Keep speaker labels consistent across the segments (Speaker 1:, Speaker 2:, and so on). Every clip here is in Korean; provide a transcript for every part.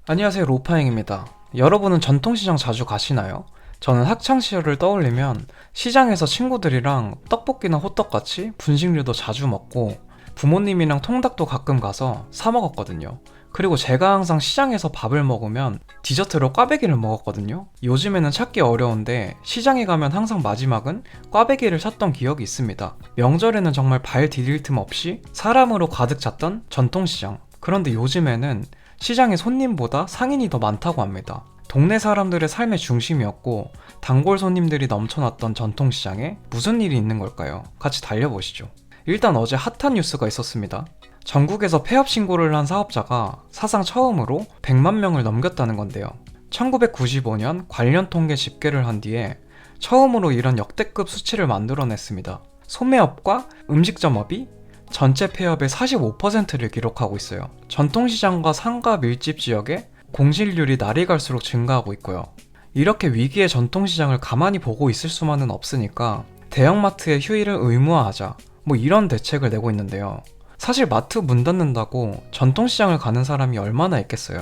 Speaker 1: 안녕하세요, 로파행입니다. 여러분은 전통시장 자주 가시나요? 저는 학창시절을 떠올리면 시장에서 친구들이랑 떡볶이나 호떡같이 분식류도 자주 먹고 부모님이랑 통닭도 가끔 가서 사 먹었거든요. 그리고 제가 항상 시장에서 밥을 먹으면 디저트로 꽈배기를 먹었거든요. 요즘에는 찾기 어려운데 시장에 가면 항상 마지막은 꽈배기를 찾던 기억이 있습니다. 명절에는 정말 발 디딜 틈 없이 사람으로 가득 찼던 전통시장. 그런데 요즘에는 시장에 손님보다 상인이 더 많다고 합니다. 동네 사람들의 삶의 중심이었고 단골 손님들이 넘쳐났던 전통시장에 무슨 일이 있는 걸까요? 같이 달려보시죠. 일단 어제 핫한 뉴스가 있었습니다. 전국에서 폐업 신고를 한 사업자가 사상 처음으로 100만 명을 넘겼다는 건데요. 1995년 관련 통계 집계를 한 뒤에 처음으로 이런 역대급 수치를 만들어냈습니다. 소매업과 음식점업이 전체 폐업의 45%를 기록하고 있어요. 전통시장과 상가 밀집 지역에 공실률이 날이 갈수록 증가하고 있고요. 이렇게 위기의 전통시장을 가만히 보고 있을 수만은 없으니까 대형마트의 휴일을 의무화하자, 이런 대책을 내고 있는데요. 사실 마트 문 닫는다고 전통시장을 가는 사람이 얼마나 있겠어요.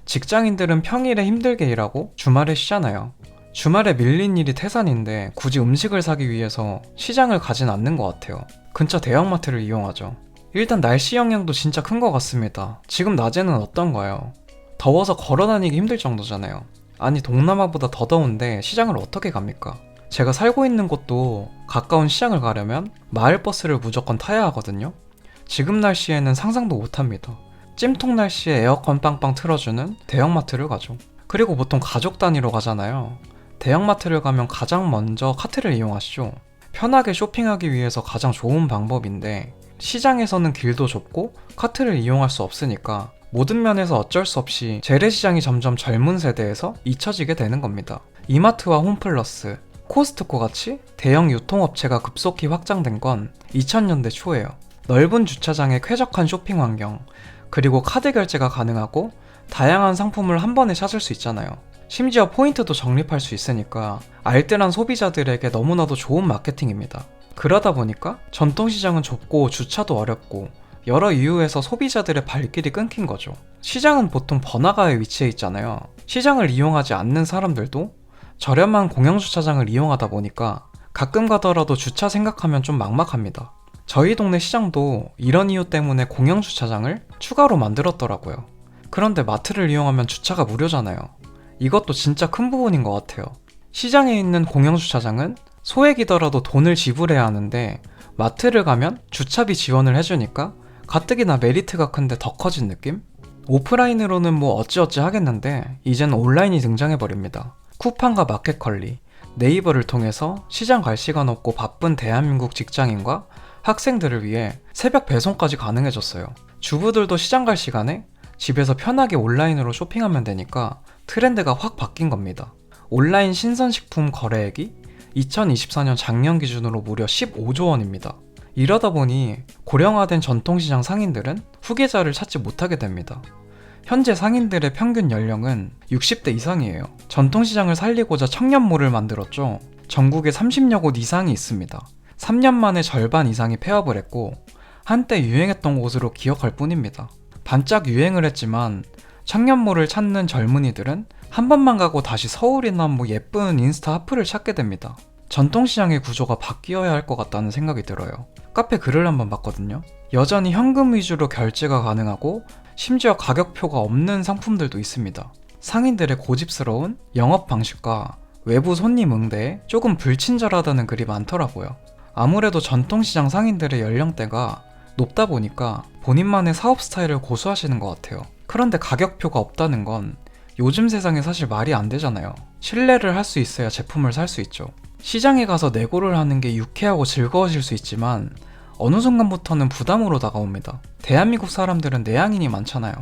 Speaker 1: 직장인들은 평일에 힘들게 일하고 주말에 쉬잖아요. 주말에 밀린 일이 태산인데 굳이 음식을 사기 위해서 시장을 가진 않는 것 같아요. 근처 대형마트를 이용하죠. 일단 날씨 영향도 진짜 큰 것 같습니다. 지금 낮에는 어떤가요? 더워서 걸어다니기 힘들 정도잖아요. 아니, 동남아보다 더 더운데 시장을 어떻게 갑니까? 제가 살고 있는 곳도 가까운 시장을 가려면 마을버스를 무조건 타야 하거든요. 지금 날씨에는 상상도 못합니다. 찜통 날씨에 에어컨 빵빵 틀어주는 대형마트를 가죠. 그리고 보통 가족 단위로 가잖아요. 대형마트를 가면 가장 먼저 카트를 이용하시죠. 편하게 쇼핑하기 위해서 가장 좋은 방법인데 시장에서는 길도 좁고 카트를 이용할 수 없으니까 모든 면에서 어쩔 수 없이 재래시장이 점점 젊은 세대에서 잊혀지게 되는 겁니다. 이마트와 홈플러스, 코스트코 같이 대형 유통업체가 급속히 확장된 건 2000년대 초예요. 넓은 주차장에 쾌적한 쇼핑 환경, 그리고 카드 결제가 가능하고 다양한 상품을 한 번에 찾을 수 있잖아요. 심지어 포인트도 적립할 수 있으니까 알뜰한 소비자들에게 너무나도 좋은 마케팅입니다. 그러다 보니까 전통시장은 좁고 주차도 어렵고 여러 이유에서 소비자들의 발길이 끊긴 거죠. 시장은 보통 번화가에 위치해 있잖아요. 시장을 이용하지 않는 사람들도 저렴한 공영주차장을 이용하다 보니까 가끔 가더라도 주차 생각하면 좀 막막합니다. 저희 동네 시장도 이런 이유 때문에 공영주차장을 추가로 만들었더라고요. 그런데 마트를 이용하면 주차가 무료잖아요. 이것도 진짜 큰 부분인 것 같아요. 시장에 있는 공영주차장은 소액이더라도 돈을 지불해야 하는데 마트를 가면 주차비 지원을 해주니까 가뜩이나 메리트가 큰데 더 커진 느낌? 오프라인으로는 어찌어찌 하겠는데 이제는 온라인이 등장해버립니다. 쿠팡과 마켓컬리, 네이버를 통해서 시장 갈 시간 없고 바쁜 대한민국 직장인과 학생들을 위해 새벽 배송까지 가능해졌어요. 주부들도 시장 갈 시간에 집에서 편하게 온라인으로 쇼핑하면 되니까 트렌드가 확 바뀐 겁니다. 온라인 신선식품 거래액이 2024년 작년 기준으로 무려 15조 원입니다. 이러다 보니 고령화된 전통시장 상인들은 후계자를 찾지 못하게 됩니다. 현재 상인들의 평균 연령은 60대 이상이에요. 전통시장을 살리고자 청년몰을 만들었죠. 전국에 30여 곳 이상이 있습니다. 3년 만에 절반 이상이 폐업을 했고 한때 유행했던 곳으로 기억할 뿐입니다. 반짝 유행을 했지만 청년몰을 찾는 젊은이들은 한 번만 가고 다시 서울이나 예쁜 인스타 하프를 찾게 됩니다. 전통시장의 구조가 바뀌어야 할 것 같다는 생각이 들어요. 카페 글을 한번 봤거든요. 여전히 현금 위주로 결제가 가능하고 심지어 가격표가 없는 상품들도 있습니다. 상인들의 고집스러운 영업 방식과 외부 손님 응대에 조금 불친절하다는 글이 많더라고요. 아무래도 전통시장 상인들의 연령대가 높다 보니까 본인만의 사업 스타일을 고수하시는 것 같아요. 그런데 가격표가 없다는 건 요즘 세상에 사실 말이 안 되잖아요. 신뢰를 할 수 있어야 제품을 살 수 있죠. 시장에 가서 내고를 하는 게 유쾌하고 즐거워질 수 있지만 어느 순간부터는 부담으로 다가옵니다. 대한민국 사람들은 내향인이 많잖아요.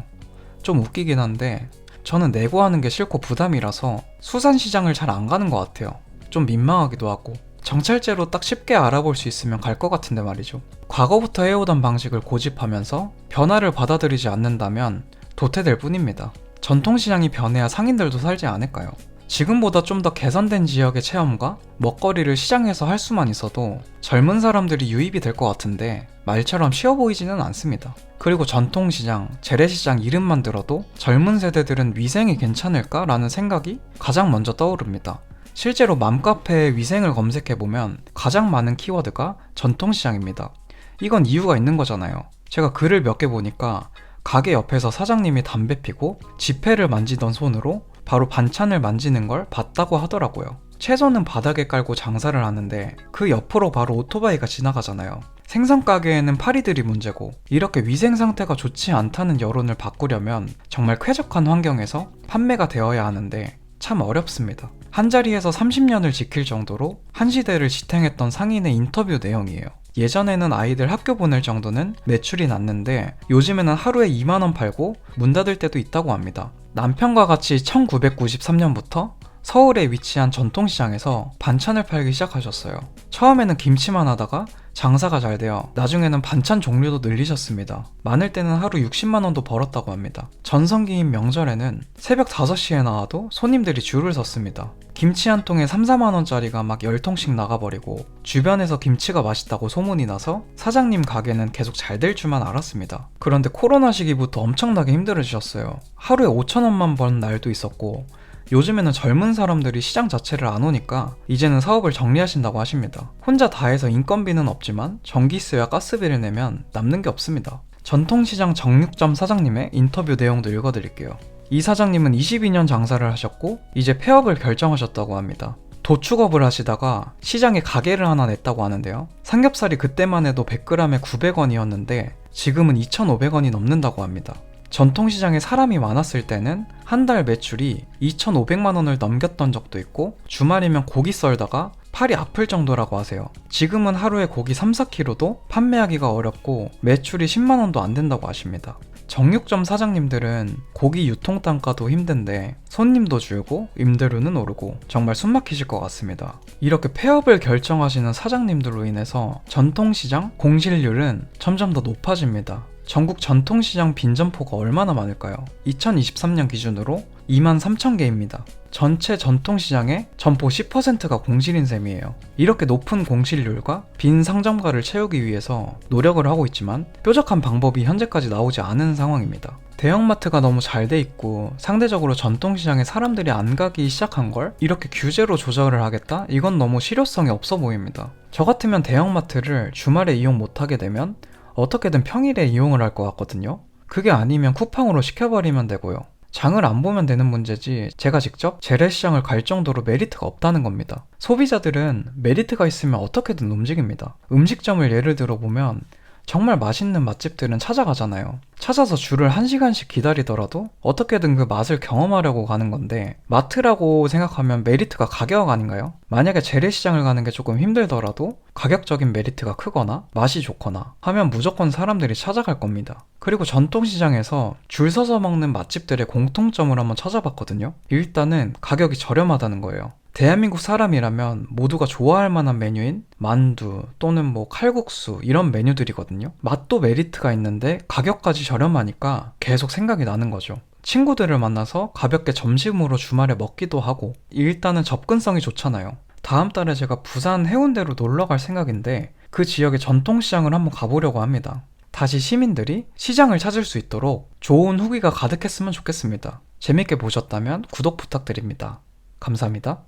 Speaker 1: 좀 웃기긴 한데 저는 내고하는 게 싫고 부담이라서 수산시장을 잘 안 가는 것 같아요. 좀 민망하기도 하고 정찰제로 딱 쉽게 알아볼 수 있으면 갈 것 같은데 말이죠. 과거부터 해오던 방식을 고집하면서 변화를 받아들이지 않는다면 도태될 뿐입니다. 전통시장이 변해야 상인들도 살지 않을까요? 지금보다 좀 더 개선된 지역의 체험과 먹거리를 시장에서 할 수만 있어도 젊은 사람들이 유입이 될 것 같은데 말처럼 쉬워 보이지는 않습니다. 그리고 전통시장, 재래시장 이름만 들어도 젊은 세대들은 위생이 괜찮을까라는 생각이 가장 먼저 떠오릅니다. 실제로 맘카페에 위생을 검색해보면 가장 많은 키워드가 전통시장입니다. 이건 이유가 있는 거잖아요. 제가 글을 몇 개 보니까 가게 옆에서 사장님이 담배 피고 지폐를 만지던 손으로 바로 반찬을 만지는 걸 봤다고 하더라고요. 채소는 바닥에 깔고 장사를 하는데 그 옆으로 바로 오토바이가 지나가잖아요. 생선 가게에는 파리들이 문제고 이렇게 위생 상태가 좋지 않다는 여론을 바꾸려면 정말 쾌적한 환경에서 판매가 되어야 하는데 참 어렵습니다. 한자리에서 30년을 지킬 정도로 한 시대를 지탱했던 상인의 인터뷰 내용이에요. 예전에는 아이들 학교 보낼 정도는 매출이 났는데 요즘에는 하루에 2만원 팔고 문 닫을 때도 있다고 합니다. 남편과 같이 1993년부터 서울에 위치한 전통시장에서 반찬을 팔기 시작하셨어요. 처음에는 김치만 하다가 장사가 잘 되어 나중에는 반찬 종류도 늘리셨습니다. 많을 때는 하루 60만원도 벌었다고 합니다. 전성기인 명절에는 새벽 5시에 나와도 손님들이 줄을 섰습니다. 김치 한 통에 3, 4만원짜리가 막 10통씩 나가버리고 주변에서 김치가 맛있다고 소문이 나서 사장님 가게는 계속 잘 될 줄만 알았습니다. 그런데 코로나 시기부터 엄청나게 힘들어지셨어요. 하루에 5천원만 버는 날도 있었고 요즘에는 젊은 사람들이 시장 자체를 안 오니까 이제는 사업을 정리하신다고 하십니다. 혼자 다 해서 인건비는 없지만 전기세와 가스비를 내면 남는 게 없습니다. 전통시장 정육점 사장님의 인터뷰 내용도 읽어드릴게요. 이 사장님은 22년 장사를 하셨고 이제 폐업을 결정하셨다고 합니다. 도축업을 하시다가 시장에 가게를 하나 냈다고 하는데요. 삼겹살이 그때만 해도 100g에 900원이었는데 지금은 2,500원이 넘는다고 합니다. 전통시장에 사람이 많았을 때는 한 달 매출이 2,500만원을 넘겼던 적도 있고 주말이면 고기 썰다가 팔이 아플 정도라고 하세요. 지금은 하루에 고기 3-4kg도 판매하기가 어렵고 매출이 10만원도 안 된다고 하십니다. 정육점 사장님들은 고기 유통 단가도 힘든데 손님도 줄고 임대료는 오르고 정말 숨막히실 것 같습니다. 이렇게 폐업을 결정하시는 사장님들로 인해서 전통시장 공실률은 점점 더 높아집니다. 전국 전통시장 빈점포가 얼마나 많을까요? 2023년 기준으로 23,000개입니다. 전체 전통시장의 점포 10%가 공실인 셈이에요. 이렇게 높은 공실률과 빈 상점가를 채우기 위해서 노력을 하고 있지만 뾰족한 방법이 현재까지 나오지 않은 상황입니다. 대형마트가 너무 잘 돼 있고 상대적으로 전통시장에 사람들이 안 가기 시작한 걸 이렇게 규제로 조절을 하겠다? 이건 너무 실효성이 없어 보입니다. 저 같으면 대형마트를 주말에 이용 못하게 되면 어떻게든 평일에 이용을 할 것 같거든요. 그게 아니면 쿠팡으로 시켜버리면 되고요. 장을 안 보면 되는 문제지 제가 직접 재래시장을 갈 정도로 메리트가 없다는 겁니다. 소비자들은 메리트가 있으면 어떻게든 움직입니다. 음식점을 예를 들어보면 정말 맛있는 맛집들은 찾아가잖아요. 찾아서 줄을 1시간씩 기다리더라도 어떻게든 그 맛을 경험하려고 가는 건데 마트라고 생각하면 메리트가 가격 아닌가요? 만약에 재래시장을 가는 게 조금 힘들더라도 가격적인 메리트가 크거나 맛이 좋거나 하면 무조건 사람들이 찾아갈 겁니다. 그리고 전통시장에서 줄 서서 먹는 맛집들의 공통점을 한번 찾아봤거든요. 일단은 가격이 저렴하다는 거예요. 대한민국 사람이라면 모두가 좋아할 만한 메뉴인 만두 또는 칼국수 이런 메뉴들이거든요. 맛도 메리트가 있는데 가격까지 저렴하니까 계속 생각이 나는 거죠. 친구들을 만나서 가볍게 점심으로 주말에 먹기도 하고 일단은 접근성이 좋잖아요. 다음 달에 제가 부산 해운대로 놀러 갈 생각인데 그 지역의 전통시장을 한번 가보려고 합니다. 다시 시민들이 시장을 찾을 수 있도록 좋은 후기가 가득했으면 좋겠습니다. 재밌게 보셨다면 구독 부탁드립니다. 감사합니다.